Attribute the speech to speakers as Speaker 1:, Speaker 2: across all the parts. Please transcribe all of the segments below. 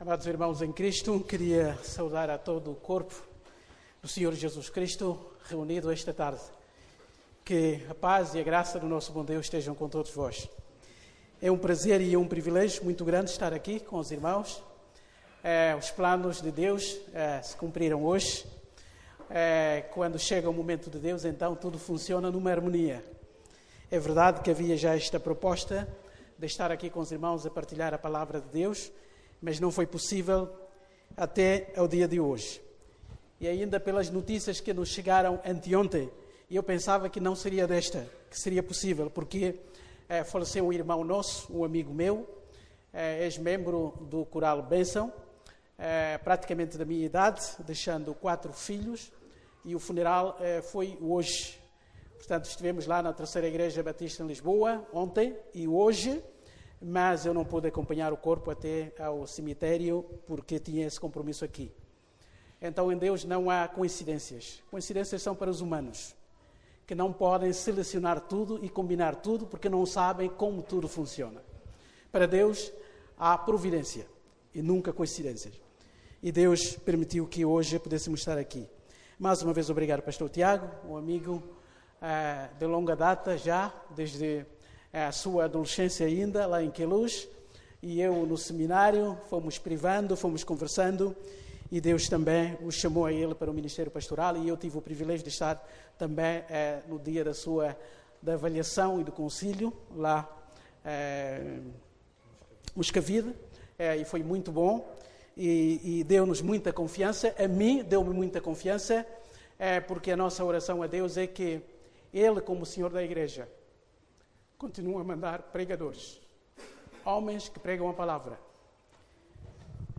Speaker 1: Amados irmãos em Cristo, queria saudar a todo o corpo do Senhor Jesus Cristo reunido esta tarde. Que a paz e a graça do nosso bom Deus estejam com todos vós. É um prazer e um privilégio muito grande estar aqui com os irmãos. Os planos de Deus se cumpriram hoje. Quando chega o momento de Deus, então tudo funciona numa harmonia. É verdade que havia já esta proposta de estar aqui com os irmãos a partilhar a palavra de Deus, mas não foi possível até ao dia de hoje. E ainda pelas notícias que nos chegaram anteontem, eu pensava que não seria que seria possível, porque faleceu um irmão nosso, um amigo meu, ex-membro do Coral Bênção, praticamente da minha idade, deixando 4 filhos, e o funeral foi hoje. Portanto, estivemos lá na Terceira Igreja Batista em Lisboa, ontem e hoje, mas eu não pude acompanhar o corpo até ao cemitério porque tinha esse compromisso aqui. Então, em Deus não há coincidências. Coincidências são para os humanos, que não podem selecionar tudo e combinar tudo porque não sabem como tudo funciona. Para Deus há providência e nunca coincidências. E Deus permitiu que hoje pudéssemos estar aqui. Mais uma vez, obrigado, pastor Tiago, um amigo de longa data já, desde a sua adolescência ainda, lá em Queluz, e eu no seminário, fomos privando, fomos conversando, e Deus também o chamou a ele para o ministério pastoral, e eu tive o privilégio de estar também no dia da avaliação e do concílio, lá Moscavide, e foi muito bom, e deu-nos muita confiança, a mim deu-me muita confiança, porque a nossa oração a Deus é que Ele, como Senhor da Igreja, continua a mandar pregadores, homens que pregam a palavra.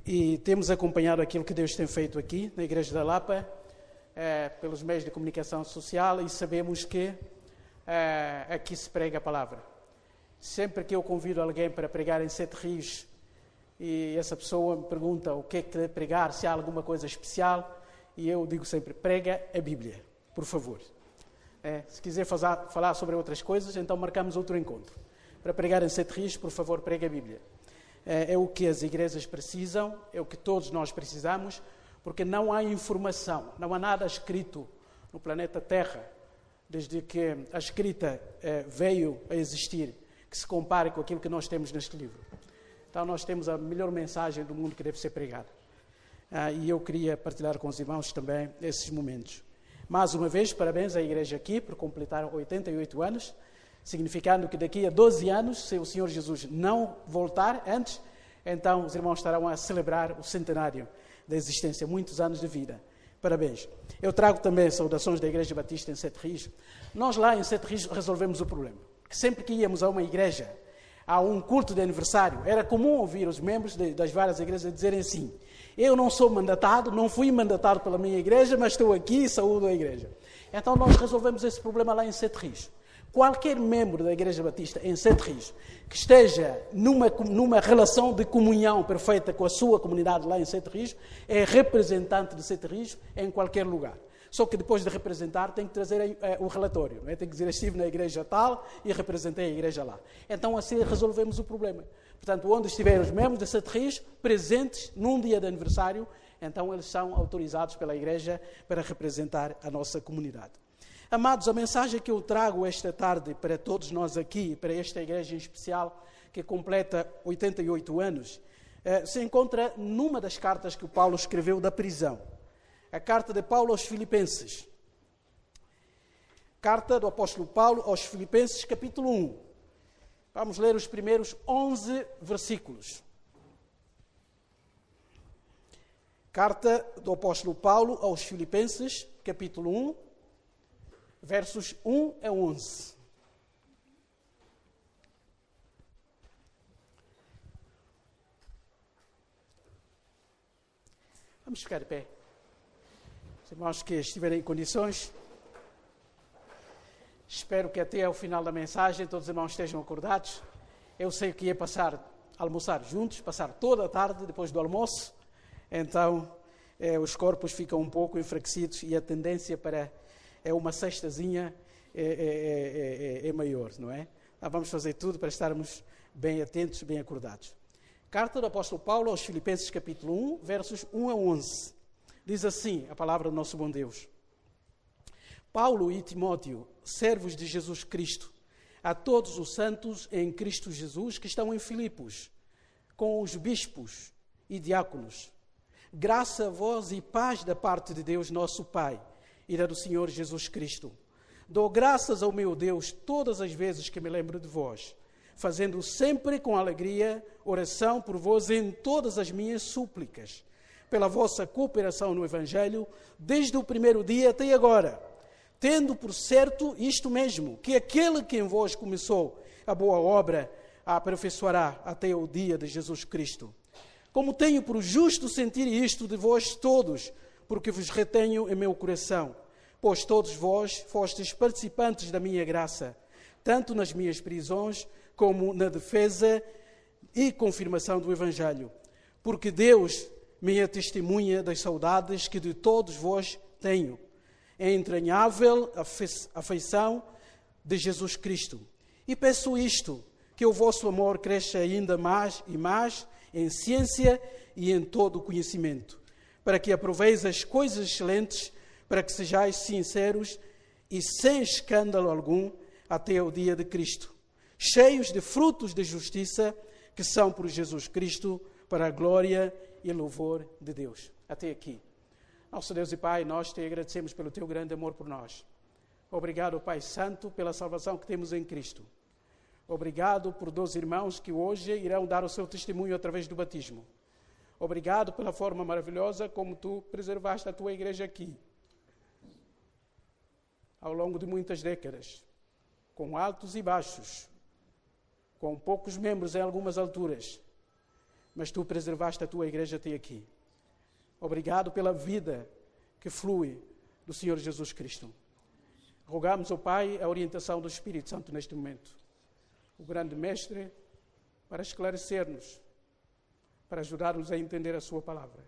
Speaker 1: E temos acompanhado aquilo que Deus tem feito aqui, na Igreja da Lapa, pelos meios de comunicação social, e sabemos que aqui se prega a palavra. Sempre que eu convido alguém para pregar em Sete Rios, e essa pessoa me pergunta o que é que pregar, se há alguma coisa especial, e eu digo sempre, prega a Bíblia, por favor. Se quiser falar sobre outras coisas, então marcamos outro encontro. Para pregar em Sete Rios, por favor, pregue a Bíblia. É o que as igrejas precisam, é o que todos nós precisamos, porque não há informação, não há nada escrito no planeta Terra, desde que a escrita veio a existir, que se compare com aquilo que nós temos neste livro. Então nós temos a melhor mensagem do mundo que deve ser pregada. E eu queria partilhar com os irmãos também esses momentos. Mais uma vez, parabéns à igreja aqui por completar 88 anos, significando que daqui a 12 anos, se o Senhor Jesus não voltar antes, então os irmãos estarão a celebrar o centenário da existência, muitos anos de vida. Parabéns. Eu trago também saudações da Igreja Batista em Sete Rios. Nós lá em Sete Rios resolvemos o problema. Que sempre que íamos a uma igreja, a um culto de aniversário, era comum ouvir os membros das várias igrejas dizerem assim: eu não sou mandatado, não fui mandatado pela minha igreja, mas estou aqui e saúdo a igreja. Então nós resolvemos esse problema lá em Sete Rios. Qualquer membro da Igreja Batista em Sete Rios que esteja numa relação de comunhão perfeita com a sua comunidade lá em Sete Rios, é representante de Sete Rios em qualquer lugar. Só que depois de representar tem que trazer o relatório, não é? Tem que dizer, estive na igreja tal e representei a igreja lá. Então assim resolvemos o problema. Portanto, onde estiverem os membros de Sete Rios presentes num dia de aniversário, então eles são autorizados pela igreja para representar a nossa comunidade. Amados, a mensagem que eu trago esta tarde para todos nós aqui, para esta igreja em especial, que completa 88 anos, se encontra numa das cartas que o Paulo escreveu da prisão. A carta de Paulo aos Filipenses. Carta do apóstolo Paulo aos Filipenses, capítulo 1. Vamos ler os primeiros 11 versículos. Carta do apóstolo Paulo aos Filipenses, capítulo 1, versos 1 a 11. Vamos ficar de pé. Os irmãos que estiverem em condições, espero que até ao final da mensagem todos os irmãos estejam acordados. Eu sei que ia almoçar juntos, passar toda a tarde depois do almoço, então os corpos ficam um pouco enfraquecidos e a tendência para uma cestazinha é maior, não é? Vamos fazer tudo para estarmos bem atentos, bem acordados. Carta do apóstolo Paulo aos Filipenses, capítulo 1, versos 1 a 11. Diz assim a palavra do nosso bom Deus. Paulo e Timóteo, servos de Jesus Cristo, a todos os santos em Cristo Jesus que estão em Filipos, com os bispos e diáconos. Graça a vós e paz da parte de Deus nosso Pai e da do Senhor Jesus Cristo. Dou graças ao meu Deus todas as vezes que me lembro de vós, fazendo sempre com alegria oração por vós em todas as minhas súplicas, pela vossa cooperação no Evangelho, desde o primeiro dia até agora, tendo por certo isto mesmo, que aquele que em vós começou a boa obra a aperfeiçoará até o dia de Jesus Cristo. Como tenho por justo sentir isto de vós todos, porque vos retenho em meu coração, pois todos vós fostes participantes da minha graça, tanto nas minhas prisões como na defesa e confirmação do Evangelho. Porque Deus me é testemunha das saudades que de todos vós tenho, a entranhável afeição de Jesus Cristo. E peço isto, que o vosso amor cresça ainda mais e mais em ciência e em todo o conhecimento, para que aproveis as coisas excelentes, para que sejais sinceros e sem escândalo algum até o dia de Cristo, cheios de frutos de justiça, que são por Jesus Cristo, para a glória e louvor de Deus. Até aqui. Nosso Deus e Pai, nós te agradecemos pelo teu grande amor por nós. Obrigado, Pai Santo, pela salvação que temos em Cristo. Obrigado por 12 irmãos que hoje irão dar o seu testemunho através do batismo. Obrigado pela forma maravilhosa como tu preservaste a tua igreja aqui, ao longo de muitas décadas, com altos e baixos, com poucos membros em algumas alturas, mas tu preservaste a tua igreja até aqui. Obrigado pela vida que flui do Senhor Jesus Cristo. Rogamos ao Pai a orientação do Espírito Santo neste momento, o grande Mestre, para esclarecer-nos, para ajudar-nos a entender a sua palavra.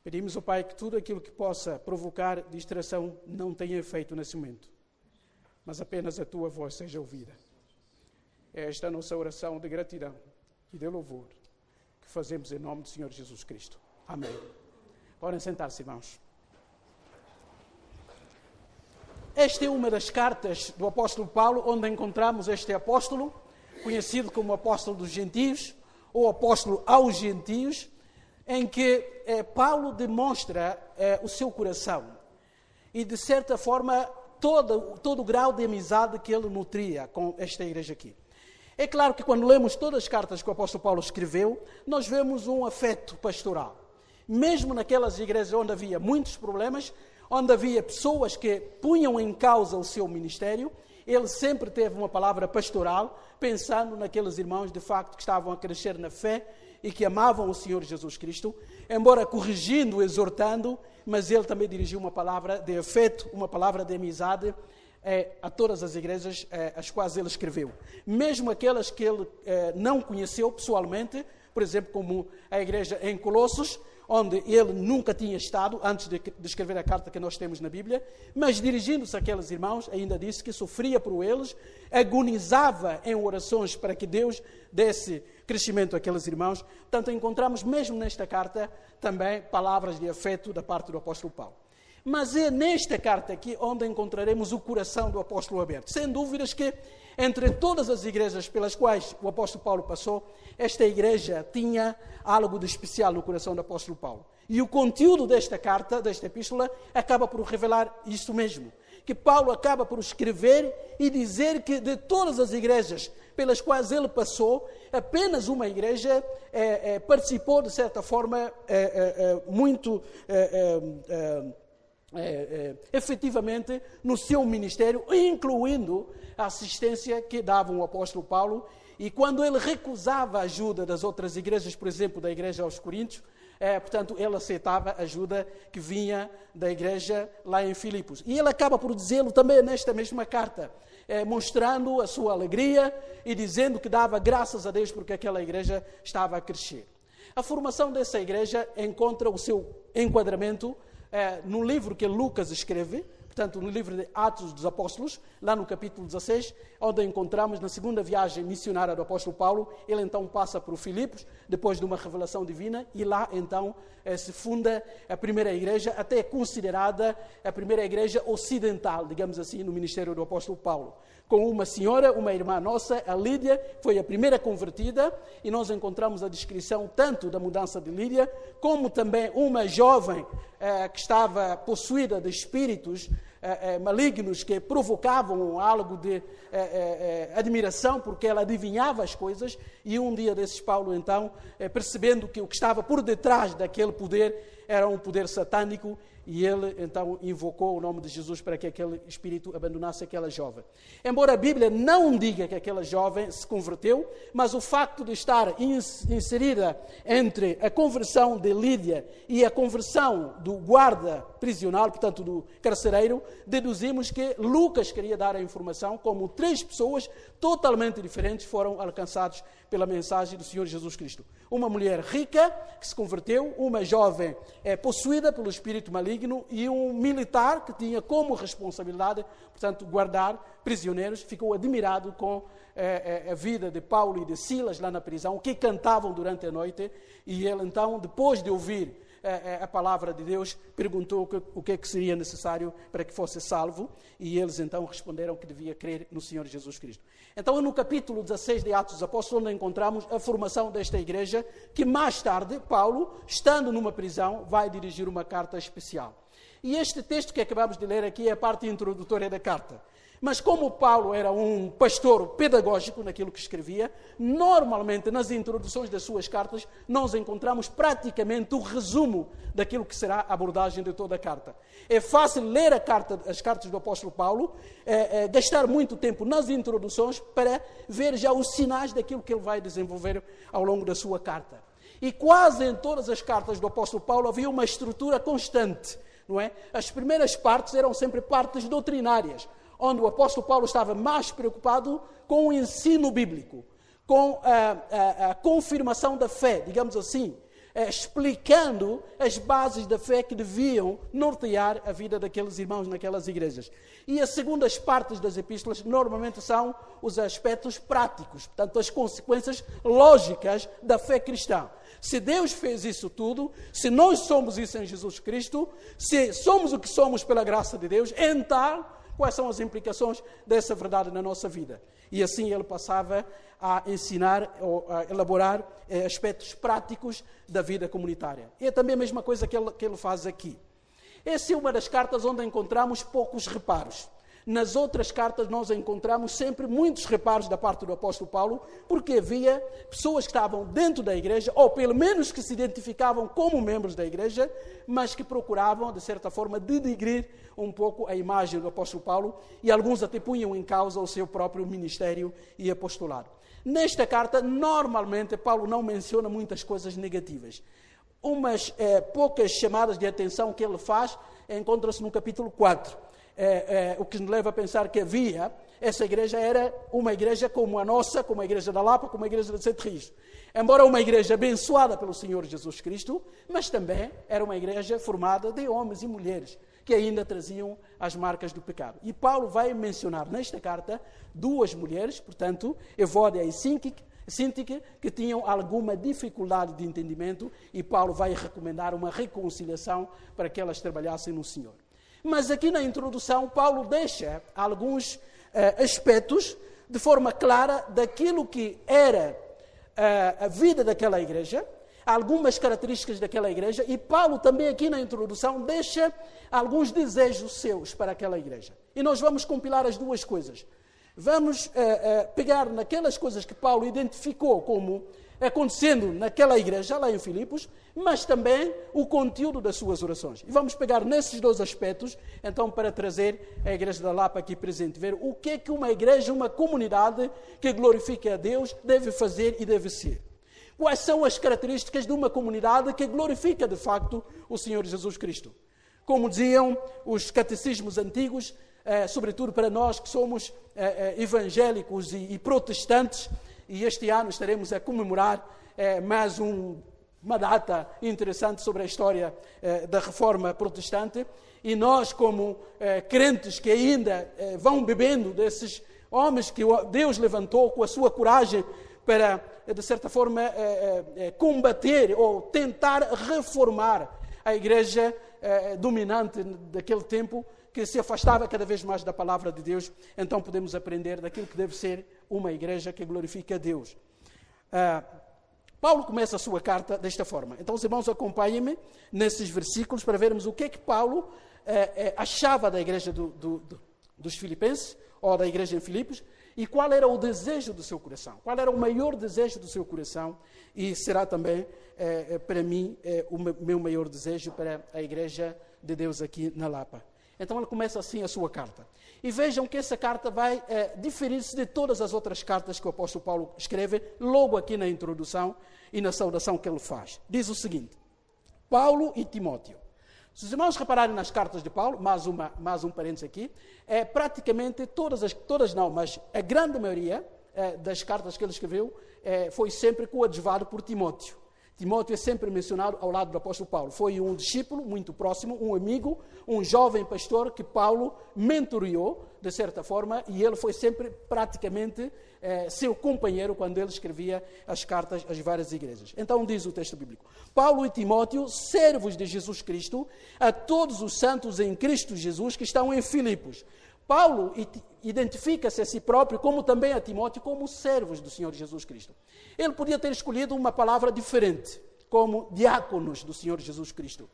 Speaker 1: Pedimos ao Pai que tudo aquilo que possa provocar distração não tenha efeito nesse momento, mas apenas a tua voz seja ouvida. É esta a nossa oração de gratidão e de louvor que fazemos em nome do Senhor Jesus Cristo. Amém. Podem sentar-se, irmãos. Esta é uma das cartas do apóstolo Paulo, onde encontramos este apóstolo, conhecido como apóstolo dos gentios, ou apóstolo aos gentios, em que Paulo demonstra o seu coração e, de certa forma, todo o grau de amizade que ele nutria com esta igreja aqui. É claro que quando lemos todas as cartas que o apóstolo Paulo escreveu, nós vemos um afeto pastoral. Mesmo naquelas igrejas onde havia muitos problemas, onde havia pessoas que punham em causa o seu ministério, ele sempre teve uma palavra pastoral, pensando naqueles irmãos de facto que estavam a crescer na fé e que amavam o Senhor Jesus Cristo, embora corrigindo, exortando, mas ele também dirigiu uma palavra de afeto, uma palavra de amizade a todas as igrejas às quais ele escreveu. Mesmo aquelas que ele não conheceu pessoalmente, por exemplo, como a igreja em Colossos, onde ele nunca tinha estado, antes de escrever a carta que nós temos na Bíblia, mas dirigindo-se àqueles irmãos, ainda disse que sofria por eles, agonizava em orações para que Deus desse crescimento àqueles irmãos. Portanto, encontramos mesmo nesta carta também palavras de afeto da parte do apóstolo Paulo. Mas é nesta carta aqui onde encontraremos o coração do apóstolo aberto. Sem dúvidas que, entre todas as igrejas pelas quais o apóstolo Paulo passou, esta igreja tinha algo de especial no coração do apóstolo Paulo. E o conteúdo desta carta, desta epístola, acaba por revelar isso mesmo. Que Paulo acaba por escrever e dizer que de todas as igrejas pelas quais ele passou, apenas uma igreja participou, de certa forma, muito efetivamente no seu ministério, incluindo a assistência que dava o apóstolo Paulo. E quando ele recusava a ajuda das outras igrejas, por exemplo, da igreja aos Coríntios, portanto, ele aceitava a ajuda que vinha da igreja lá em Filipos. E ele acaba por dizê-lo também nesta mesma carta, mostrando a sua alegria e dizendo que dava graças a Deus porque aquela igreja estava a crescer. A formação dessa igreja encontra o seu enquadramento no livro que Lucas escreve. portanto, no livro de Atos dos Apóstolos, lá no capítulo 16, onde encontramos na segunda viagem missionária do apóstolo Paulo, ele então passa por Filipos, depois de uma revelação divina, e lá então se funda a primeira igreja, até considerada a primeira igreja ocidental, digamos assim, no ministério do apóstolo Paulo. Com uma senhora, uma irmã nossa, a Lídia, foi a primeira convertida, e nós encontramos a descrição tanto da mudança de Lídia, como também uma jovem que estava possuída de espíritos malignos que provocavam algo de admiração, porque ela adivinhava as coisas, e um dia desses Paulo então, percebendo que o que estava por detrás daquele poder era um poder satânico, e ele então invocou o nome de Jesus para que aquele espírito abandonasse aquela jovem. Embora a Bíblia não diga que aquela jovem se converteu, mas o facto de estar inserida entre a conversão de Lídia e a conversão do guarda prisional, portanto do carcereiro, deduzimos que Lucas queria dar a informação como 3 pessoas totalmente diferentes foram alcançadas pela mensagem do Senhor Jesus Cristo. Uma mulher rica que se converteu, uma jovem possuída pelo espírito maligno e um militar que tinha como responsabilidade, portanto, guardar prisioneiros. Ficou admirado com a vida de Paulo e de Silas lá na prisão, que cantavam durante a noite, e ele então, depois de ouvir a palavra de Deus, perguntou o que é que seria necessário para que fosse salvo, e eles então responderam que devia crer no Senhor Jesus Cristo. Então, no capítulo 16 de Atos dos Apóstolos, onde encontramos a formação desta igreja, que mais tarde, Paulo, estando numa prisão, vai dirigir uma carta especial. E este texto que acabamos de ler aqui é a parte introdutória da carta. Mas como Paulo era um pastor pedagógico naquilo que escrevia, normalmente nas introduções das suas cartas nós encontramos praticamente o resumo daquilo que será a abordagem de toda a carta. É fácil ler as cartas do apóstolo Paulo, gastar muito tempo nas introduções para ver já os sinais daquilo que ele vai desenvolver ao longo da sua carta. E quase em todas as cartas do apóstolo Paulo havia uma estrutura constante, não é? As primeiras partes eram sempre partes doutrinárias, onde o apóstolo Paulo estava mais preocupado com o ensino bíblico, com a confirmação da fé, digamos assim, explicando as bases da fé que deviam nortear a vida daqueles irmãos naquelas igrejas. E as segundas partes das epístolas normalmente são os aspectos práticos, portanto, as consequências lógicas da fé cristã. Se Deus fez isso tudo, se nós somos isso em Jesus Cristo, se somos o que somos pela graça de Deus, então quais são as implicações dessa verdade na nossa vida? E assim ele passava a ensinar, ou a elaborar aspectos práticos da vida comunitária. E é também a mesma coisa que ele faz aqui. Essa é uma das cartas onde encontramos poucos reparos. Nas outras cartas nós encontramos sempre muitos reparos da parte do apóstolo Paulo, porque havia pessoas que estavam dentro da igreja, ou pelo menos que se identificavam como membros da igreja, mas que procuravam, de certa forma, denigrir um pouco a imagem do apóstolo Paulo, e alguns até punham em causa o seu próprio ministério e apostolado. Nesta carta, normalmente, Paulo não menciona muitas coisas negativas. Umas poucas chamadas de atenção que ele faz encontram-se no capítulo 4. O que nos leva a pensar que essa igreja era uma igreja como a nossa, como a igreja da Lapa, como a igreja de Sete Rios. Embora uma igreja abençoada pelo Senhor Jesus Cristo, mas também era uma igreja formada de homens e mulheres que ainda traziam as marcas do pecado. E Paulo vai mencionar nesta carta 2 mulheres, portanto, Evódia e Síntique, que tinham alguma dificuldade de entendimento, e Paulo vai recomendar uma reconciliação para que elas trabalhassem no Senhor. Mas aqui na introdução, Paulo deixa alguns aspectos de forma clara daquilo que era a vida daquela igreja, algumas características daquela igreja, e Paulo também aqui na introdução deixa alguns desejos seus para aquela igreja. E nós vamos compilar as 2 coisas. Vamos pegar naquelas coisas que Paulo identificou como acontecendo naquela igreja, lá em Filipos, mas também o conteúdo das suas orações. E vamos pegar nesses 2 aspectos, então, para trazer a igreja da Lapa aqui presente, ver o que é que uma igreja, uma comunidade que glorifica a Deus deve fazer e deve ser. Quais são as características de uma comunidade que glorifica, de facto, o Senhor Jesus Cristo? Como diziam os catecismos antigos, sobretudo para nós que somos evangélicos e protestantes, e este ano estaremos a comemorar mais uma data interessante sobre a história da Reforma Protestante, e nós, como crentes que ainda vão bebendo desses homens que Deus levantou com a sua coragem para, de certa forma, combater ou tentar reformar a igreja dominante daquele tempo, que se afastava cada vez mais da palavra de Deus, então podemos aprender daquilo que deve ser uma igreja que glorifica a Deus. Paulo começa a sua carta desta forma. Então, os irmãos, acompanhem-me nesses versículos para vermos o que é que Paulo achava da igreja dos Filipenses, ou da igreja em Filipos, e qual era o desejo do seu coração. Qual era o maior desejo do seu coração, e será também, para mim, o meu maior desejo para a igreja de Deus aqui na Lapa. Então, ele começa assim a sua carta. E vejam que essa carta vai diferir-se de todas as outras cartas que o apóstolo Paulo escreve, logo aqui na introdução e na saudação que ele faz. Diz o seguinte: Paulo e Timóteo. Se os irmãos repararem nas cartas de Paulo, mais um parênteses aqui, praticamente todas não, mas a grande maioria das cartas que ele escreveu foi sempre coadjuvado por Timóteo. Timóteo é sempre mencionado ao lado do apóstolo Paulo. Foi um discípulo muito próximo, um amigo, um jovem pastor que Paulo mentoreou, de certa forma, e ele foi sempre praticamente seu companheiro quando ele escrevia as cartas às várias igrejas. Então diz o texto bíblico: Paulo e Timóteo, servos de Jesus Cristo, a todos os santos em Cristo Jesus que estão em Filipos. Paulo identifica-se a si próprio, como também a Timóteo, como servos do Senhor Jesus Cristo. Ele podia ter escolhido uma palavra diferente, como diáconos do Senhor Jesus Cristo.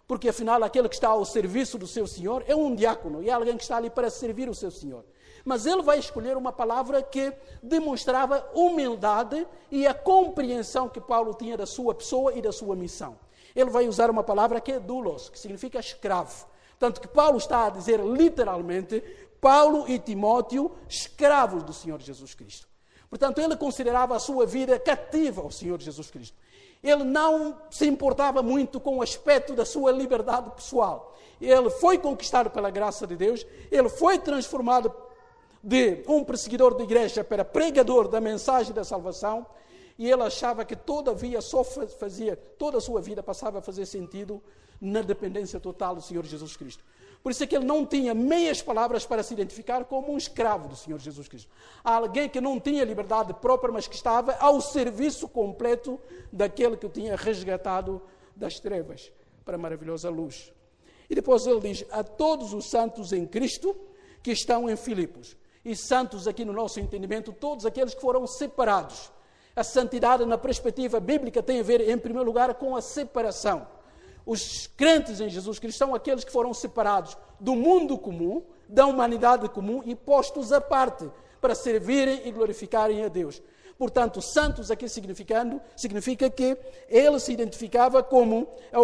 Speaker 1: Porque, afinal, aquele que está ao serviço do seu Senhor é um diácono, e é alguém que está ali para servir o seu Senhor. Mas ele vai escolher uma palavra que demonstrava humildade e a compreensão que Paulo tinha da sua pessoa e da sua missão. Ele vai usar uma palavra que é doulos, que significa escravo. Tanto que Paulo está a dizer literalmente, Paulo e Timóteo, escravos do Senhor Jesus Cristo. Portanto, ele considerava a sua vida cativa ao Senhor Jesus Cristo. Ele não se importava muito com o aspecto da sua liberdade pessoal. Ele foi conquistado pela graça de Deus, ele foi transformado de um perseguidor da igreja para pregador da mensagem da salvação, e ele achava que todavia toda a sua vida passava a fazer sentido na dependência total do Senhor Jesus Cristo. Por isso é que ele não tinha meias palavras para se identificar como um escravo do Senhor Jesus Cristo. Alguém que não tinha liberdade própria, mas que estava ao serviço completo daquele que o tinha resgatado das trevas para a maravilhosa luz. E depois ele diz: a todos os santos em Cristo que estão em Filipos. E santos aqui no nosso entendimento, todos aqueles que foram separados. A santidade na perspectiva bíblica tem a ver, em primeiro lugar, com a separação. Os crentes em Jesus Cristo são aqueles que foram separados do mundo comum, da humanidade comum e postos à parte para servirem e glorificarem a Deus. Portanto, santos aqui significa que ele se identificava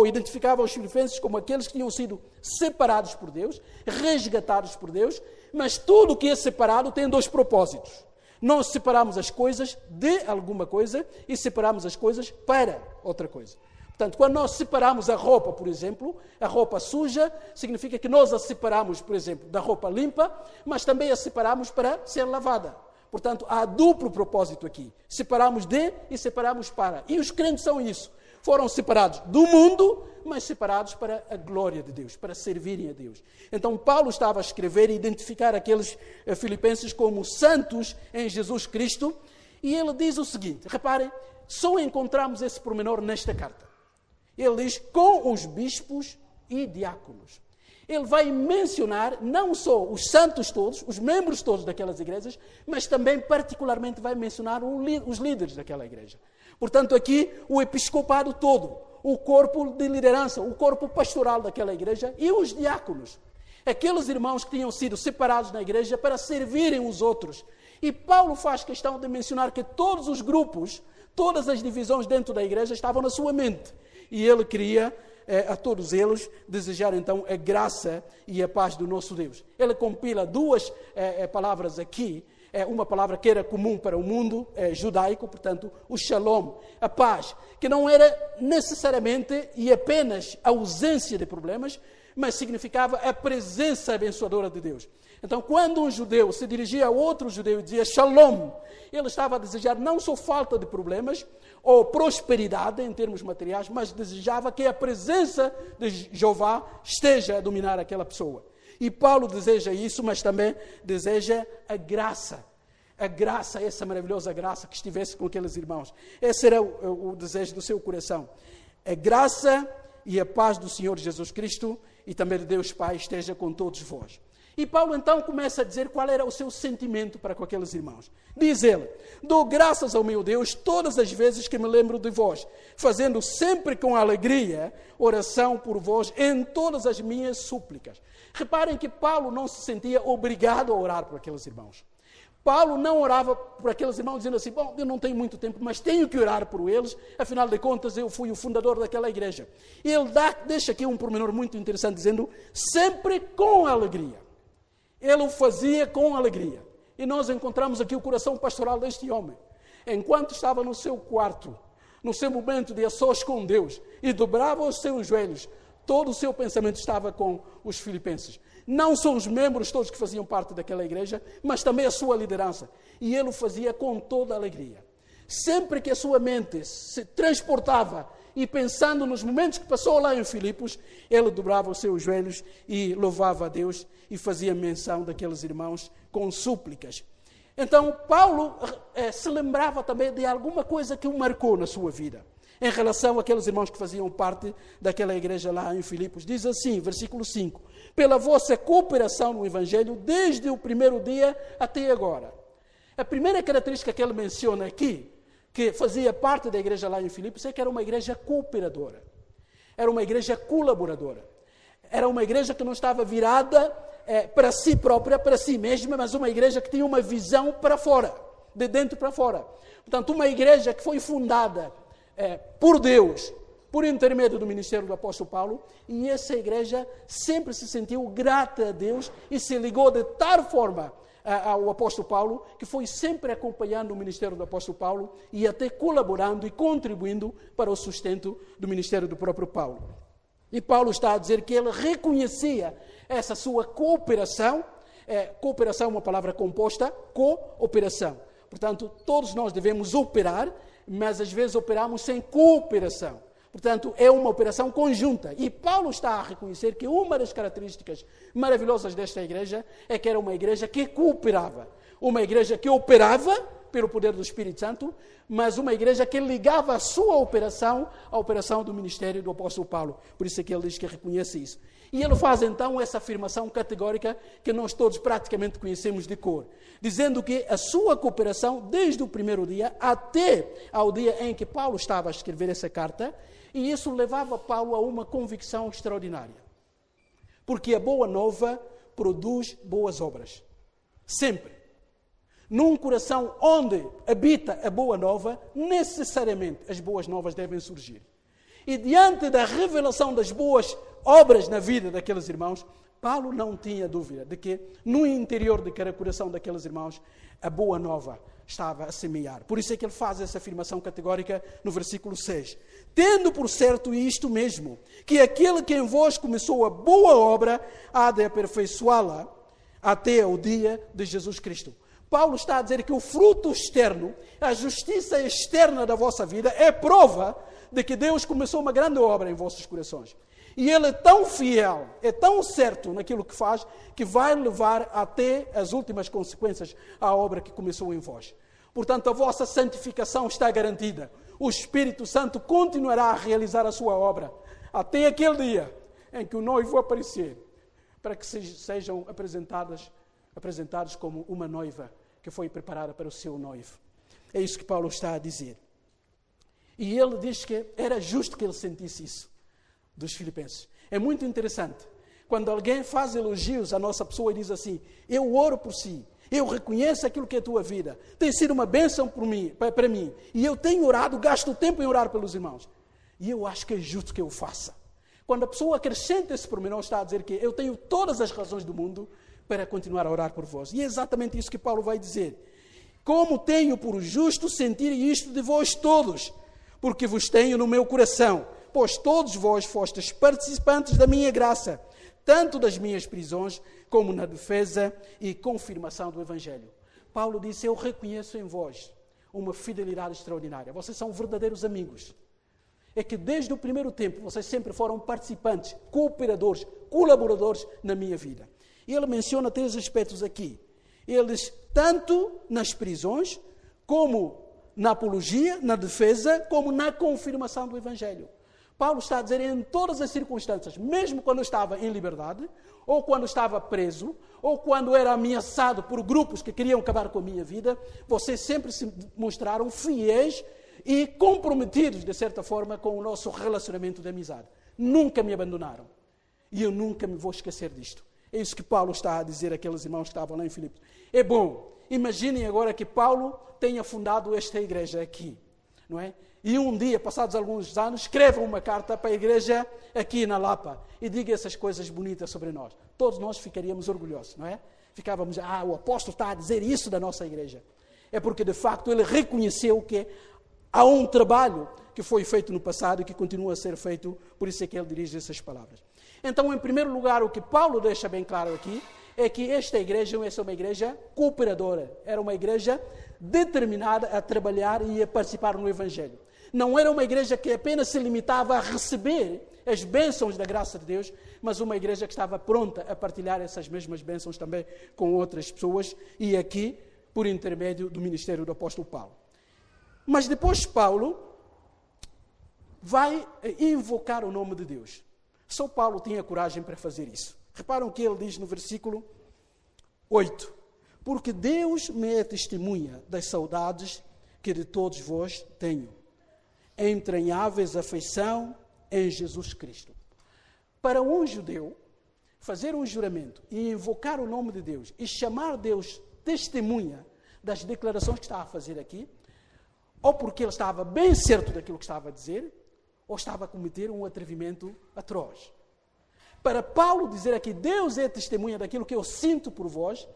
Speaker 1: identificava os filipenses como aqueles que tinham sido separados por Deus, resgatados por Deus, mas tudo o que é separado tem dois propósitos. Nós separamos as coisas de alguma coisa e separamos as coisas para outra coisa. Portanto, quando nós separamos a roupa, por exemplo, a roupa suja, significa que nós a separamos, por exemplo, da roupa limpa, mas também a separamos para ser lavada. Portanto, há duplo propósito aqui. Separamos de e separamos para. E os crentes são isso. Foram separados do mundo, mas separados para a glória de Deus, para servirem a Deus. Então, Paulo estava a escrever e identificar aqueles filipenses como santos em Jesus Cristo, e ele diz o seguinte, reparem, só encontramos esse pormenor nesta carta. Ele diz, com os bispos e diáconos. Ele vai mencionar não só os santos todos, os membros todos daquelas igrejas, mas também particularmente vai mencionar os líderes daquela igreja. Portanto, aqui o episcopado todo, o corpo de liderança, o corpo pastoral daquela igreja e os diáconos. Aqueles irmãos que tinham sido separados na igreja para servirem os outros. E Paulo faz questão de mencionar que todos os grupos, todas as divisões dentro da igreja estavam na sua mente. E ele queria a todos eles desejar então a graça e a paz do nosso Deus. Ele compila duas palavras aqui, uma palavra que era comum para o mundo judaico, portanto, o shalom, a paz, que não era necessariamente e apenas a ausência de problemas, mas significava a presença abençoadora de Deus. Então, quando um judeu se dirigia a outro judeu e dizia shalom, ele estava a desejar não só falta de problemas, ou prosperidade em termos materiais, mas desejava que a presença de Jeová esteja a dominar aquela pessoa. E Paulo deseja isso, mas também deseja a graça, essa maravilhosa graça que estivesse com aqueles irmãos. Esse era o desejo do seu coração. A graça e a paz do Senhor Jesus Cristo e também de Deus Pai esteja com todos vós. E Paulo então começa a dizer qual era o seu sentimento para com aqueles irmãos. Diz ele: dou graças ao meu Deus todas as vezes que me lembro de vós, fazendo sempre com alegria oração por vós em todas as minhas súplicas. Reparem que Paulo não se sentia obrigado a orar por aqueles irmãos. Paulo não orava por aqueles irmãos dizendo assim: bom, eu não tenho muito tempo, mas tenho que orar por eles, afinal de contas eu fui o fundador daquela igreja. E ele deixa aqui um pormenor muito interessante, dizendo sempre com alegria. Ele o fazia com alegria. E nós encontramos aqui o coração pastoral deste homem. Enquanto estava no seu quarto, no seu momento de a sós com Deus, e dobrava os seus joelhos, todo o seu pensamento estava com os filipenses. Não são os membros todos que faziam parte daquela igreja, mas também a sua liderança. E ele o fazia com toda a alegria. Sempre que a sua mente se transportava e pensando nos momentos que passou lá em Filipos, ele dobrava os seus joelhos e louvava a Deus e fazia menção daqueles irmãos com súplicas. Então, Paulo se lembrava também de alguma coisa que o marcou na sua vida, em relação àqueles irmãos que faziam parte daquela igreja lá em Filipos. Diz assim, versículo 5, pela vossa cooperação no Evangelho desde o primeiro dia até agora. A primeira característica que ele menciona aqui, que fazia parte da igreja lá em Filipos, é que era uma igreja cooperadora. Era uma igreja colaboradora. Era uma igreja que não estava virada para si própria, para si mesma, mas uma igreja que tinha uma visão para fora, de dentro para fora. Portanto, uma igreja que foi fundada por Deus, por intermédio do ministério do apóstolo Paulo, e essa igreja sempre se sentiu grata a Deus e se ligou de tal forma ao apóstolo Paulo, que foi sempre acompanhando o ministério do apóstolo Paulo e até colaborando e contribuindo para o sustento do ministério do próprio Paulo. E Paulo está a dizer que ele reconhecia essa sua cooperação. Cooperação é uma palavra composta, cooperação. Portanto, todos nós devemos operar, mas às vezes operamos sem cooperação. Portanto, é uma operação conjunta. E Paulo está a reconhecer que uma das características maravilhosas desta igreja é que era uma igreja que cooperava. Uma igreja que operava pelo poder do Espírito Santo, mas uma igreja que ligava a sua operação à operação do ministério do apóstolo Paulo. Por isso é que ele diz que reconhece isso. E ele faz então essa afirmação categórica que nós todos praticamente conhecemos de cor, dizendo que a sua cooperação desde o primeiro dia até ao dia em que Paulo estava a escrever essa carta, e isso levava Paulo a uma convicção extraordinária. Porque a boa nova produz boas obras. Sempre. Num coração onde habita a boa nova, necessariamente as boas novas devem surgir. E diante da revelação das boas obras na vida daqueles irmãos, Paulo não tinha dúvida de que no interior de cada coração daqueles irmãos, a boa nova estava a semear. Por isso é que ele faz essa afirmação categórica no versículo 6. Tendo por certo isto mesmo, que aquele que em vós começou a boa obra, há de aperfeiçoá-la até ao dia de Jesus Cristo. Paulo está a dizer que o fruto externo, a justiça externa da vossa vida, é prova de que Deus começou uma grande obra em vossos corações. E Ele é tão fiel, é tão certo naquilo que faz, que vai levar até as últimas consequências à obra que começou em vós. Portanto, a vossa santificação está garantida. O Espírito Santo continuará a realizar a sua obra até aquele dia em que o noivo aparecer, para que sejam apresentados como uma noiva que foi preparada para o seu noivo. É isso que Paulo está a dizer. E ele diz que era justo que ele sentisse isso dos filipenses. É muito interessante. Quando alguém faz elogios à nossa pessoa e diz assim: eu oro por si, eu reconheço aquilo que é a tua vida, tem sido uma bênção para mim, e eu tenho orado, gasto tempo em orar pelos irmãos. E eu acho que é justo que eu faça. Quando a pessoa acrescenta esse pormenor, está a dizer que eu tenho todas as razões do mundo para continuar a orar por vós. E é exatamente isso que Paulo vai dizer. Como tenho por justo sentir isto de vós todos, porque vos tenho no meu coração, pois todos vós fostes participantes da minha graça, tanto das minhas prisões, como na defesa e confirmação do Evangelho. Paulo disse: eu reconheço em vós uma fidelidade extraordinária. Vocês são verdadeiros amigos. É que desde o primeiro tempo vocês sempre foram participantes, cooperadores, colaboradores na minha vida. E ele menciona 3 aspectos aqui. Eles, tanto nas prisões, como na apologia, na defesa, como na confirmação do Evangelho. Paulo está a dizer em todas as circunstâncias, mesmo quando estava em liberdade, ou quando estava preso, ou quando era ameaçado por grupos que queriam acabar com a minha vida, vocês sempre se mostraram fiéis e comprometidos, de certa forma, com o nosso relacionamento de amizade. Nunca me abandonaram. E eu nunca me vou esquecer disto. É isso que Paulo está a dizer àqueles irmãos que estavam lá em Filipos. É bom, imaginem agora que Paulo tenha fundado esta igreja aqui, não é? E um dia, passados alguns anos, escreva uma carta para a igreja aqui na Lapa e diga essas coisas bonitas sobre nós. Todos nós ficaríamos orgulhosos, não é? Ficávamos, o apóstolo está a dizer isso da nossa igreja. É porque, de facto, ele reconheceu que há um trabalho que foi feito no passado e que continua a ser feito, por isso é que ele dirige essas palavras. Então, em primeiro lugar, o que Paulo deixa bem claro aqui é que esta igreja é uma igreja cooperadora. Era uma igreja determinada a trabalhar e a participar no Evangelho. Não era uma igreja que apenas se limitava a receber as bênçãos da graça de Deus, mas uma igreja que estava pronta a partilhar essas mesmas bênçãos também com outras pessoas, e aqui, por intermédio do ministério do apóstolo Paulo. Mas depois Paulo vai invocar o nome de Deus. Só Paulo tinha coragem para fazer isso. Reparam que ele diz no versículo 8: porque Deus me é testemunha das saudades que de todos vós tenho, entranháveis afeição em Jesus Cristo. Para um judeu, fazer um juramento e invocar o nome de Deus e chamar Deus testemunha das declarações que está a fazer aqui, ou porque ele estava bem certo daquilo que estava a dizer, ou estava a cometer um atrevimento atroz. Para Paulo dizer aqui, Deus é testemunha daquilo que eu sinto por vós,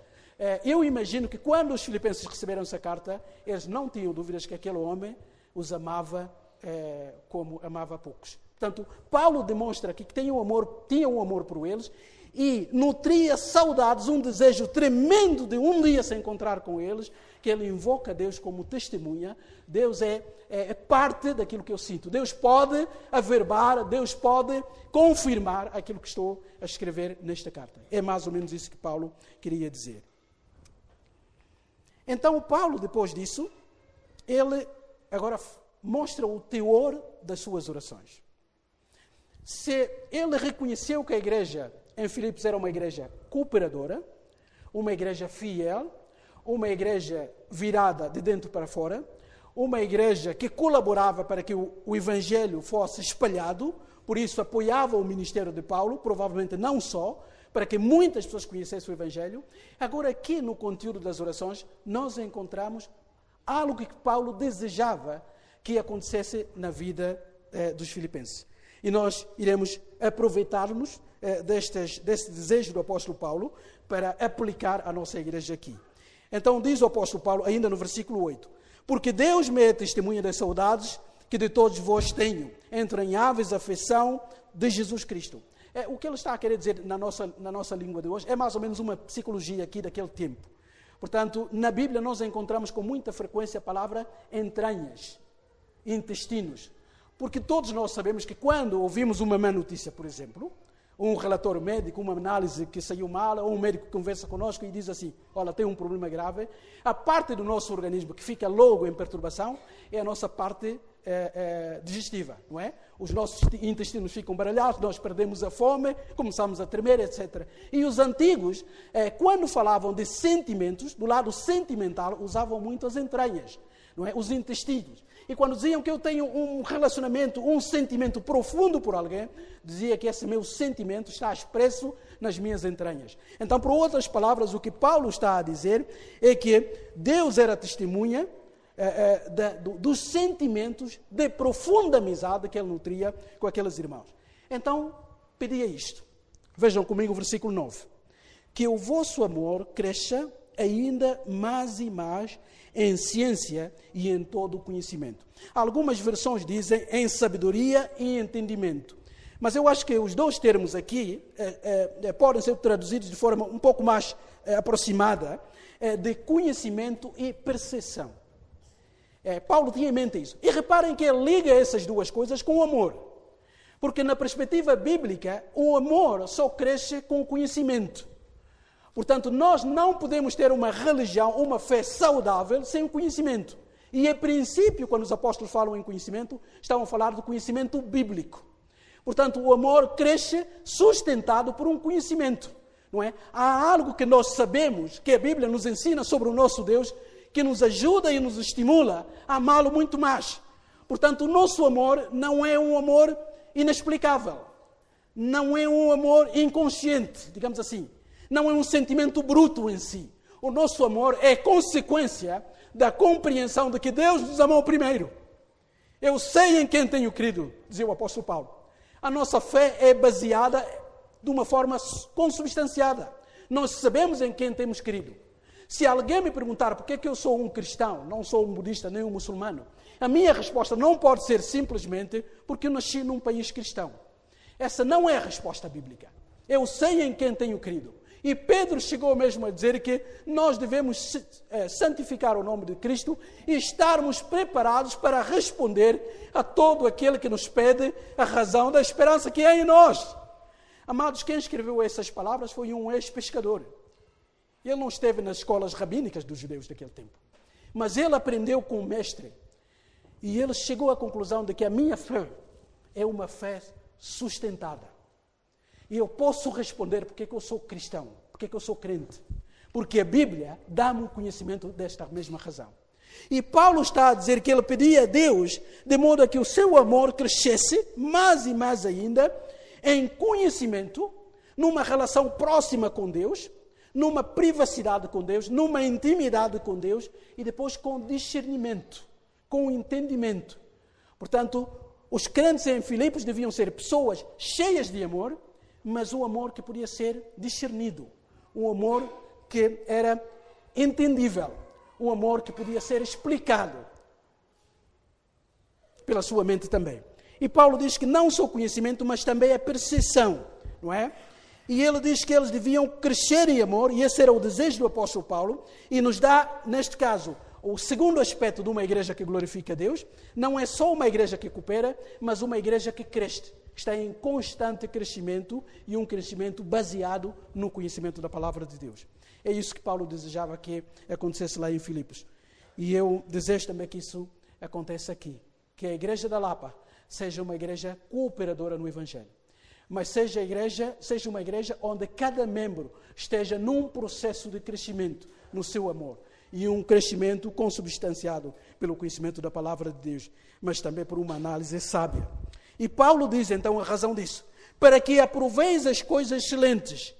Speaker 1: eu imagino que quando os filipenses receberam essa carta, eles não tinham dúvidas que aquele homem os amava como amava poucos. Portanto, Paulo demonstra aqui que tinha um amor por eles e nutria saudades, um desejo tremendo de um dia se encontrar com eles, que ele invoca Deus como testemunha. Deus é parte daquilo que eu sinto. Deus pode averbar, Deus pode confirmar aquilo que estou a escrever nesta carta. É mais ou menos isso que Paulo queria dizer. Então, Paulo, depois disso, ele agora mostra o teor das suas orações. Se ele reconheceu que a igreja em Filipos era uma igreja cooperadora, uma igreja fiel, uma igreja virada de dentro para fora, uma igreja que colaborava para que o Evangelho fosse espalhado, por isso apoiava o ministério de Paulo, provavelmente não só, para que muitas pessoas conhecessem o Evangelho. Agora, aqui no conteúdo das orações, nós encontramos algo que Paulo desejava que acontecesse na vida dos filipenses. E nós iremos aproveitar-nos desse desejo do apóstolo Paulo para aplicar à nossa igreja aqui. Então diz o apóstolo Paulo, ainda no versículo 8, porque Deus me é testemunha das saudades que de todos vós tenho, entranháveis afeição de Jesus Cristo. O que ele está a querer dizer na nossa língua de hoje é mais ou menos uma psicologia aqui daquele tempo. Portanto, na Bíblia nós encontramos com muita frequência a palavra entranhas, intestinos. Porque todos nós sabemos que quando ouvimos uma má notícia, por exemplo, um relatório médico, uma análise que saiu mal, ou um médico que conversa conosco e diz assim, olha, tem um problema grave, a parte do nosso organismo que fica logo em perturbação é a nossa parte digestiva, não é? Os nossos intestinos ficam baralhados, nós perdemos a fome, começamos a tremer, etc. E os antigos, quando falavam de sentimentos, do lado sentimental, usavam muito as entranhas, não é? Os intestinos. E quando diziam que eu tenho um relacionamento, um sentimento profundo por alguém, dizia que esse meu sentimento está expresso nas minhas entranhas. Então, por outras palavras, o que Paulo está a dizer é que Deus era testemunha dos sentimentos de profunda amizade que ele nutria com aqueles irmãos. Então, pedia isto. Vejam comigo o versículo 9. Que o vosso amor cresça ainda mais e mais em ciência e em todo o conhecimento. Algumas versões dizem em sabedoria e entendimento. Mas eu acho que os dois termos aqui podem ser traduzidos de forma um pouco mais aproximada, de conhecimento e percepção. Paulo tinha em mente isso. E reparem que ele liga essas duas coisas com o amor. Porque na perspectiva bíblica, o amor só cresce com o conhecimento. Portanto, nós não podemos ter uma religião, uma fé saudável sem o conhecimento. E, a princípio, quando os apóstolos falam em conhecimento, estavam a falar do conhecimento bíblico. Portanto, o amor cresce sustentado por um conhecimento. Não é? Há algo que nós sabemos, que a Bíblia nos ensina sobre o nosso Deus, que nos ajuda e nos estimula a amá-lo muito mais. Portanto, o nosso amor não é um amor inexplicável. Não é um amor inconsciente, digamos assim. Não é um sentimento bruto em si. O nosso amor é consequência da compreensão de que Deus nos amou primeiro. Eu sei em quem tenho crido, dizia o apóstolo Paulo. A nossa fé é baseada de uma forma consubstanciada. Nós sabemos em quem temos crido. Se alguém me perguntar por que é que eu sou um cristão, não sou um budista nem um muçulmano, a minha resposta não pode ser simplesmente porque eu nasci num país cristão. Essa não é a resposta bíblica. Eu sei em quem tenho crido. E Pedro chegou mesmo a dizer que nós devemos santificar o nome de Cristo e estarmos preparados para responder a todo aquele que nos pede a razão da esperança que é em nós. Amados, quem escreveu essas palavras foi um ex-pescador. Ele não esteve nas escolas rabínicas dos judeus daquele tempo. Mas ele aprendeu com o mestre. E ele chegou à conclusão de que a minha fé é uma fé sustentada. E eu posso responder porque é que eu sou cristão, porque é que eu sou crente. Porque a Bíblia dá-me o conhecimento desta mesma razão. E Paulo está a dizer que ele pedia a Deus de modo a que o seu amor crescesse mais e mais ainda em conhecimento, numa relação próxima com Deus, numa privacidade com Deus, numa intimidade com Deus e depois com discernimento, com entendimento. Portanto, os crentes em Filipos deviam ser pessoas cheias de amor, mas um amor que podia ser discernido, um amor que era entendível, um amor que podia ser explicado pela sua mente também. E Paulo diz que não só o conhecimento, mas também a percepção, não é? E ele diz que eles deviam crescer em amor, e esse era o desejo do apóstolo Paulo, e nos dá, neste caso, o segundo aspecto de uma igreja que glorifica a Deus. Não é só uma igreja que coopera, mas uma igreja que cresce, está em constante crescimento e um crescimento baseado no conhecimento da palavra de Deus. É isso que Paulo desejava que acontecesse lá em Filipos. E eu desejo também que isso aconteça aqui, que a igreja da Lapa seja uma igreja cooperadora no Evangelho, mas seja uma igreja onde cada membro esteja num processo de crescimento no seu amor, e um crescimento consubstanciado pelo conhecimento da palavra de Deus, mas também por uma análise sábia. E Paulo diz então a razão disso: para que aproveis as coisas excelentes,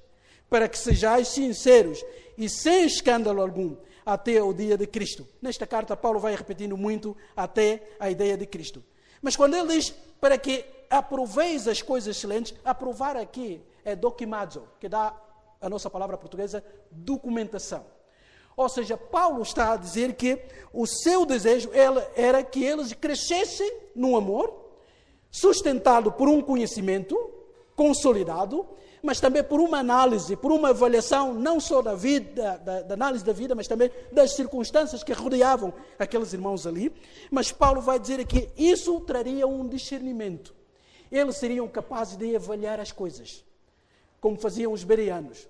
Speaker 1: para que sejais sinceros e sem escândalo algum, até o dia de Cristo. Nesta carta Paulo vai repetindo muito até a ideia de Cristo. Mas quando ele diz para que aproveis as coisas excelentes, aprovar aqui é dokimazo, que dá a nossa palavra portuguesa documentação. Ou seja, Paulo está a dizer que o seu desejo era que eles crescessem no amor, sustentado por um conhecimento consolidado, mas também por uma análise, por uma avaliação não só da vida, da análise da vida, mas também das circunstâncias que rodeavam aqueles irmãos ali. Mas Paulo vai dizer que isso traria um discernimento. Eles seriam capazes de avaliar as coisas, como faziam os bereanos,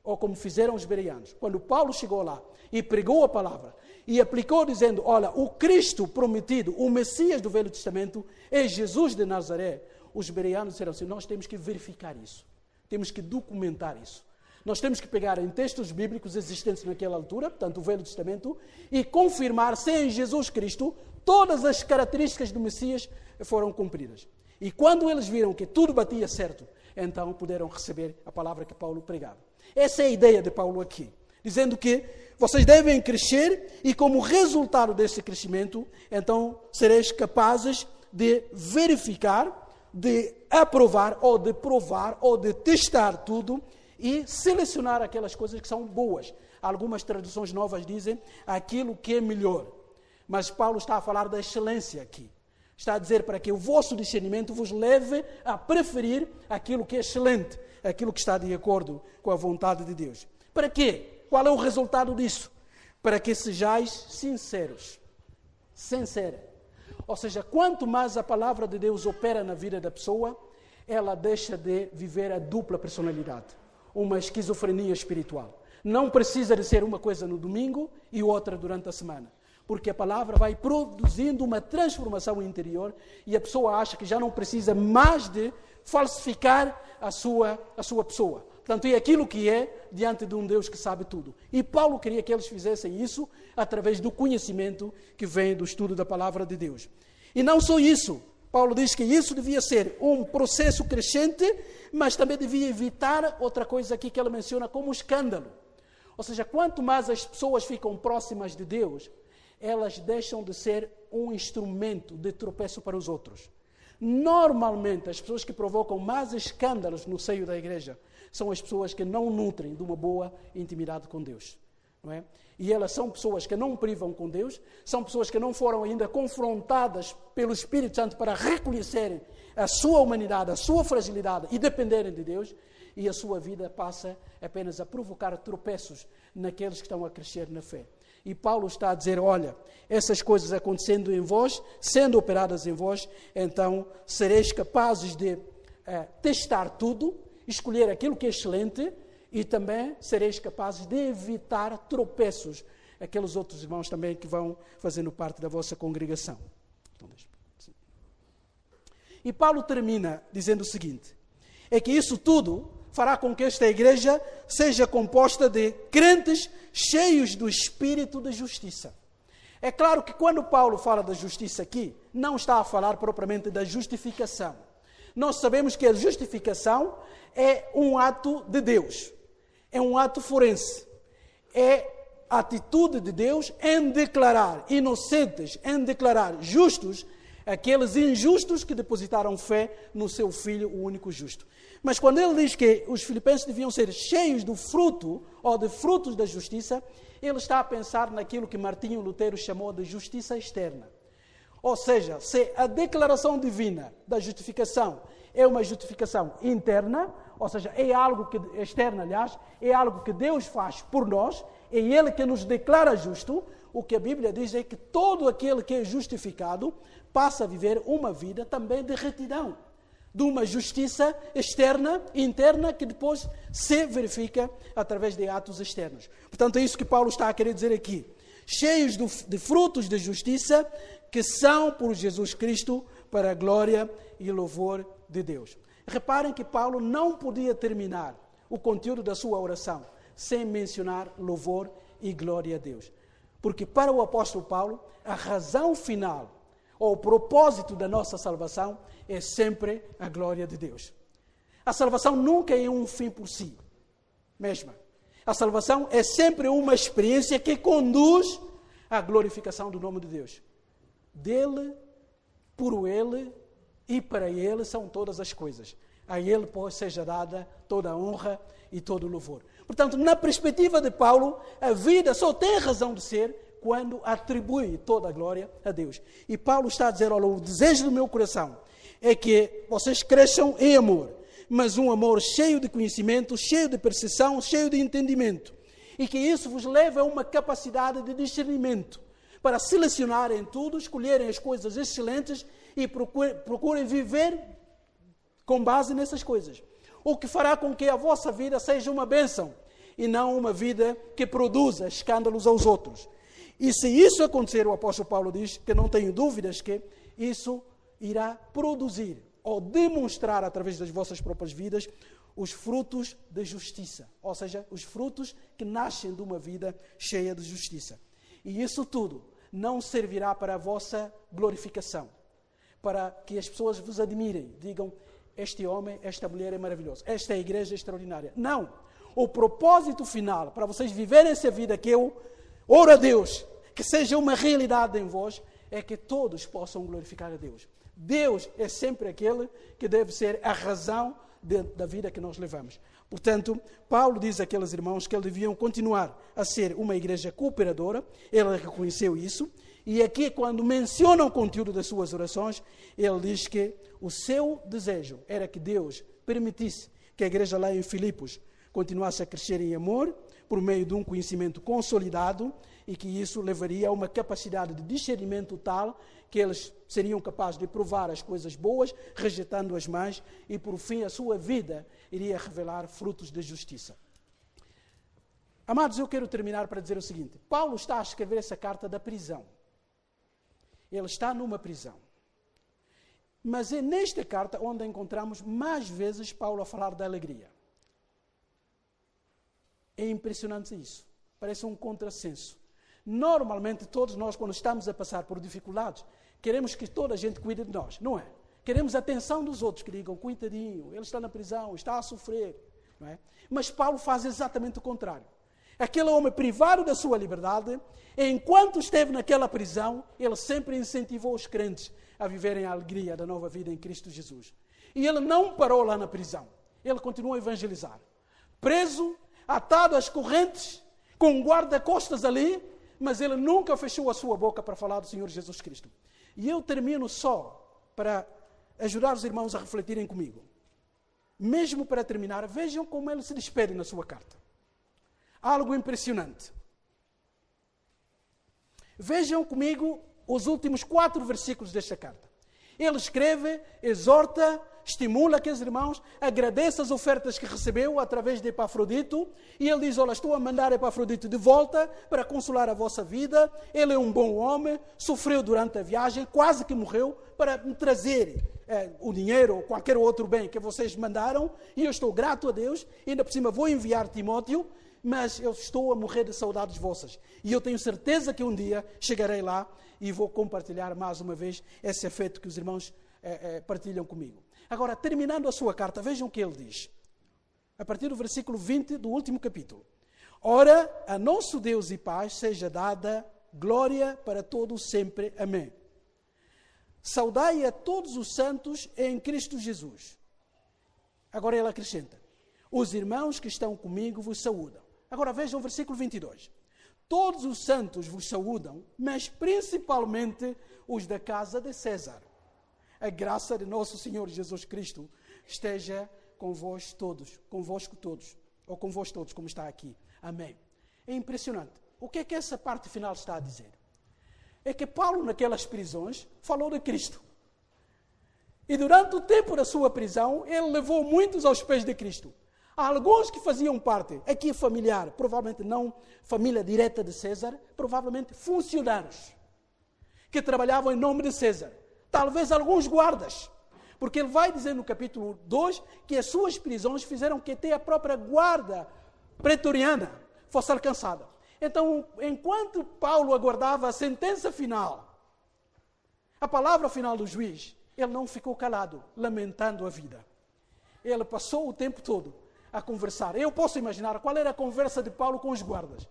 Speaker 1: ou como fizeram os bereanos. Quando Paulo chegou lá e pregou a palavra, e aplicou dizendo, olha, o Cristo prometido, o Messias do Velho Testamento, é Jesus de Nazaré. Os bereanos disseram assim, nós temos que verificar isso, temos que documentar isso. Nós temos que pegar em textos bíblicos existentes naquela altura, portanto o Velho Testamento, e confirmar se em Jesus Cristo todas as características do Messias foram cumpridas. E quando eles viram que tudo batia certo, então puderam receber a palavra que Paulo pregava. Essa é a ideia de Paulo aqui, dizendo que vocês devem crescer e como resultado desse crescimento, então sereis capazes de verificar, de aprovar ou de provar ou de testar tudo e selecionar aquelas coisas que são boas. Algumas traduções novas dizem aquilo que é melhor. Mas Paulo está a falar da excelência aqui. Está a dizer para que o vosso discernimento vos leve a preferir aquilo que é excelente, aquilo que está de acordo com a vontade de Deus. Para quê? Qual é o resultado disso? Para que sejais sinceros. sincera. Ou seja, quanto mais a palavra de Deus opera na vida da pessoa, ela deixa de viver a dupla personalidade, uma esquizofrenia espiritual. Não precisa de ser uma coisa no domingo e outra durante a semana, porque a palavra vai produzindo uma transformação interior e a pessoa acha que já não precisa mais de falsificar a sua pessoa. Portanto, é aquilo que é diante de um Deus que sabe tudo. E Paulo queria que eles fizessem isso através do conhecimento que vem do estudo da palavra de Deus. E não só isso. Paulo diz que isso devia ser um processo crescente, mas também devia evitar outra coisa aqui que ele menciona como escândalo. Ou seja, quanto mais as pessoas ficam próximas de Deus, elas deixam de ser um instrumento de tropeço para os outros. Normalmente, as pessoas que provocam mais escândalos no seio da igreja são as pessoas que não nutrem de uma boa intimidade com Deus. Não é? E elas são pessoas que não privam com Deus, são pessoas que não foram ainda confrontadas pelo Espírito Santo para reconhecerem a sua humanidade, a sua fragilidade e dependerem de Deus, e a sua vida passa apenas a provocar tropeços naqueles que estão a crescer na fé. E Paulo está a dizer, olha, essas coisas acontecendo em vós, sendo operadas em vós, então sereis capazes de testar tudo, escolher aquilo que é excelente e também sereis capazes de evitar tropeços, aqueles outros irmãos também que vão fazendo parte da vossa congregação. E Paulo termina dizendo o seguinte, é que isso tudo fará com que esta igreja seja composta de crentes cheios do espírito de justiça. É claro que quando Paulo fala da justiça aqui, não está a falar propriamente da justificação. Nós sabemos que a justificação é um ato de Deus, é um ato forense, é a atitude de Deus em declarar inocentes, em declarar justos aqueles injustos que depositaram fé no seu Filho, o único justo. Mas quando ele diz que os filipenses deviam ser cheios do fruto, ou de frutos da justiça, ele está a pensar naquilo que Martinho Lutero chamou de justiça externa. Ou seja, se a declaração divina da justificação é uma justificação interna, ou seja, é algo que, externa, aliás, é algo que Deus faz por nós, é Ele que nos declara justo, o que a Bíblia diz é que todo aquele que é justificado passa a viver uma vida também de retidão, de uma justiça externa, interna, que depois se verifica através de atos externos. Portanto, é isso que Paulo está a querer dizer aqui. Cheios de frutos de justiça que são por Jesus Cristo para a glória e louvor de Deus. Reparem que Paulo não podia terminar o conteúdo da sua oração sem mencionar louvor e glória a Deus. Porque para o apóstolo Paulo, a razão final, ou o propósito da nossa salvação, é sempre a glória de Deus. A salvação nunca é um fim por si mesma. A salvação é sempre uma experiência que conduz à glorificação do nome de Deus. Dele, por Ele e para Ele são todas as coisas. A Ele, pois, seja dada toda a honra e todo o louvor. Portanto, na perspectiva de Paulo, a vida só tem razão de ser quando atribui toda a glória a Deus. E Paulo está a dizer, olha, o desejo do meu coração é que vocês cresçam em amor, mas um amor cheio de conhecimento, cheio de percepção, cheio de entendimento. E que isso vos leve a uma capacidade de discernimento, para selecionarem tudo, escolherem as coisas excelentes e procurem viver com base nessas coisas. O que fará com que a vossa vida seja uma bênção e não uma vida que produza escândalos aos outros. E se isso acontecer, o apóstolo Paulo diz que não tenho dúvidas que isso irá produzir ou demonstrar através das vossas próprias vidas os frutos da justiça, ou seja, os frutos que nascem de uma vida cheia de justiça. E isso tudo não servirá para a vossa glorificação, para que as pessoas vos admirem, digam, este homem, esta mulher é maravilhoso, esta igreja é extraordinária. Não! O propósito final, para vocês viverem essa vida que eu oro a Deus, que seja uma realidade em vós, é que todos possam glorificar a Deus. Deus é sempre aquele que deve ser a razão da vida que nós levamos. Portanto, Paulo diz àqueles irmãos que eles deviam continuar a ser uma igreja cooperadora, ele reconheceu isso, e aqui quando menciona o conteúdo das suas orações, ele diz que o seu desejo era que Deus permitisse que a igreja lá em Filipos continuasse a crescer em amor, por meio de um conhecimento consolidado e que isso levaria a uma capacidade de discernimento tal que eles seriam capazes de provar as coisas boas, rejeitando as más, e por fim a sua vida iria revelar frutos de justiça. Amados, eu quero terminar para dizer o seguinte: Paulo está a escrever essa carta da prisão. Ele está numa prisão. Mas é nesta carta onde encontramos mais vezes Paulo a falar da alegria. É impressionante isso. Parece um contrassenso. Normalmente, todos nós, quando estamos a passar por dificuldades, queremos que toda a gente cuide de nós, não é? Queremos a atenção dos outros, que digam, coitadinho, ele está na prisão, está a sofrer. Não é? Mas Paulo faz exatamente o contrário. Aquele homem privado da sua liberdade, enquanto esteve naquela prisão, ele sempre incentivou os crentes a viverem a alegria da nova vida em Cristo Jesus. E ele não parou lá na prisão. Ele continuou a evangelizar. Preso, atado às correntes, com um guarda-costas ali, mas ele nunca fechou a sua boca para falar do Senhor Jesus Cristo. E eu termino só para ajudar os irmãos a refletirem comigo. Mesmo para terminar, vejam como ele se despede na sua carta. Algo impressionante. Vejam comigo os últimos 4 versículos desta carta. Ele escreve, exorta, estimula aqueles irmãos, agradece as ofertas que recebeu através de Epafrodito, e ele diz, olha, estou a mandar Epafrodito de volta para consolar a vossa vida, ele é um bom homem, sofreu durante a viagem, quase que morreu, para me trazer o dinheiro ou qualquer outro bem que vocês mandaram, e eu estou grato a Deus, e ainda por cima vou enviar Timóteo, mas eu estou a morrer de saudades vossas. E eu tenho certeza que um dia chegarei lá e vou compartilhar mais uma vez esse afeto que os irmãos partilham comigo. Agora, terminando a sua carta, vejam o que ele diz. A partir do versículo 20 do último capítulo. Ora, a nosso Deus e paz seja dada glória para todos sempre. Amém. Saudai a todos os santos em Cristo Jesus. Agora ele acrescenta. Os irmãos que estão comigo vos saúdam. Agora vejam o versículo 22. Todos os santos vos saúdam, mas principalmente os da casa de César. A graça de nosso Senhor Jesus Cristo esteja convosco todos, ou convosco todos, como está aqui. Amém. É impressionante. O que é que essa parte final está a dizer? É que Paulo, naquelas prisões, falou de Cristo. E durante o tempo da sua prisão, ele levou muitos aos pés de Cristo. Há alguns que faziam parte, aqui familiar, provavelmente não família direta de César, provavelmente funcionários, que trabalhavam em nome de César. Talvez alguns guardas, porque ele vai dizer no capítulo 2 que as suas prisões fizeram que até a própria guarda pretoriana fosse alcançada. Então, enquanto Paulo aguardava a sentença final, a palavra final do juiz, ele não ficou calado, lamentando a vida. Ele passou o tempo todo a conversar. Eu posso imaginar qual era a conversa de Paulo com os guardas.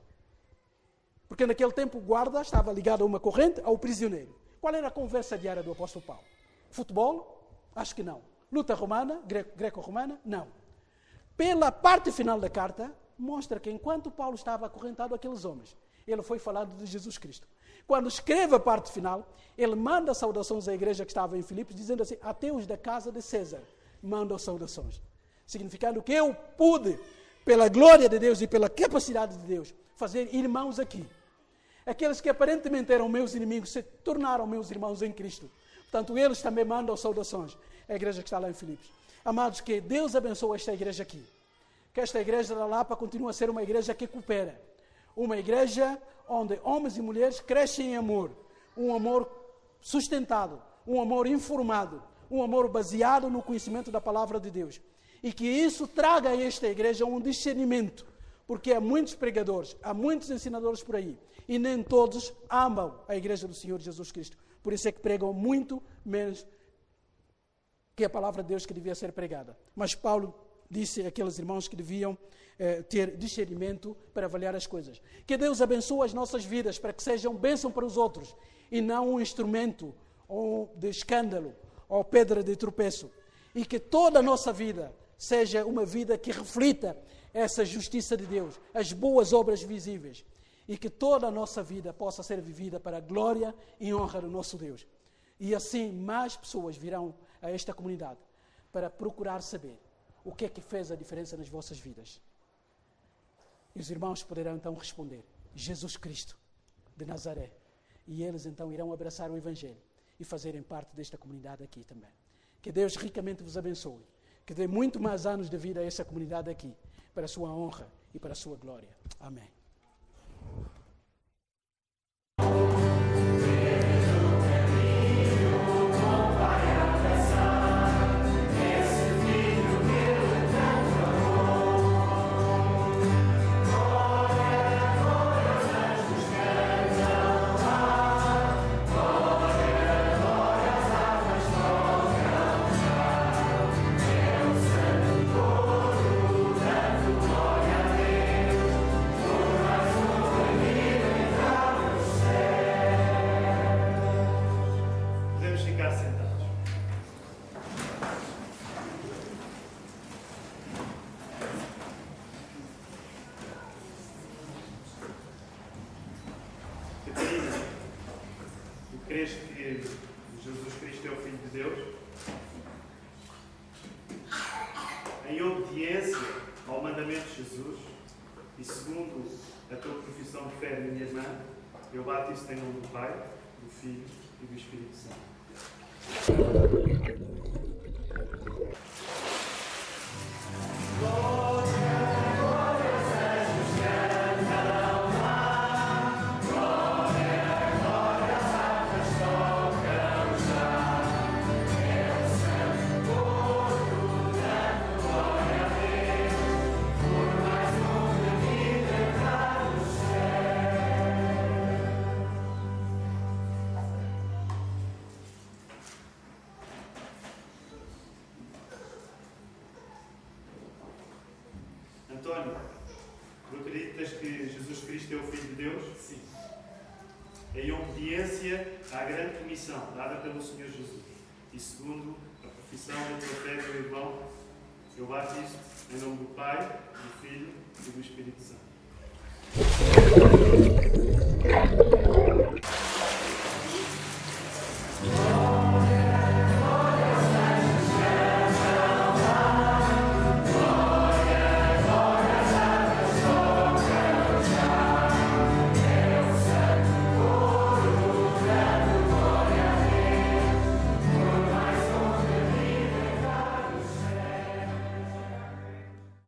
Speaker 1: Porque naquele tempo o guarda estava ligado a uma corrente ao prisioneiro. Qual era a conversa diária do apóstolo Paulo? Futebol? Acho que não. Luta romana? Greco-romana? Não. Pela parte final da carta, mostra que enquanto Paulo estava acorrentado àqueles homens, ele foi falando de Jesus Cristo. Quando escreve a parte final, ele manda saudações à igreja que estava em Filipos, dizendo assim, até os da casa de César mandam saudações. Significando que eu pude, pela glória de Deus e pela capacidade de Deus, fazer irmãos aqui. Aqueles que aparentemente eram meus inimigos se tornaram meus irmãos em Cristo. Portanto, eles também mandam saudações à igreja que está lá em Filipos. Amados, que Deus abençoe esta igreja aqui. Que esta igreja da Lapa continue a ser uma igreja que coopera. Uma igreja onde homens e mulheres crescem em amor. Um amor sustentado, um amor informado, um amor baseado no conhecimento da palavra de Deus. E que isso traga a esta igreja um discernimento, porque há muitos pregadores, há muitos ensinadores por aí, e nem todos amam a igreja do Senhor Jesus Cristo. Por isso é que pregam muito menos que a palavra de Deus que devia ser pregada. Mas Paulo disse àqueles irmãos que deviam ter discernimento para avaliar as coisas. Que Deus abençoe as nossas vidas para que sejam bênção para os outros, e não um instrumento ou de escândalo ou pedra de tropeço. E que toda a nossa vida seja uma vida que reflita essa justiça de Deus, as boas obras visíveis, e que toda a nossa vida possa ser vivida para a glória e honra do nosso Deus. E assim mais pessoas virão a esta comunidade para procurar saber o que é que fez a diferença nas vossas vidas. E os irmãos poderão então responder, Jesus Cristo de Nazaré. E eles então irão abraçar o Evangelho e fazerem parte desta comunidade aqui também. Que Deus ricamente vos abençoe. Que dê muito mais anos de vida a essa comunidade aqui, para a sua honra e para a sua glória. Amém.
Speaker 2: Crês que Jesus Cristo é o Filho de Deus? Em obediência ao mandamento de Jesus e segundo a tua profissão de fé, minha irmã, eu batizo-te em nome do Pai, do Filho e do Espírito Santo. António, tu acreditas que Jesus Cristo é o Filho de Deus? Sim. Em obediência à grande comissão dada pelo Senhor Jesus e segundo a profissão da tua fé, meu irmão, eu batizo-te em nome do Pai, do Filho e do Espírito Santo.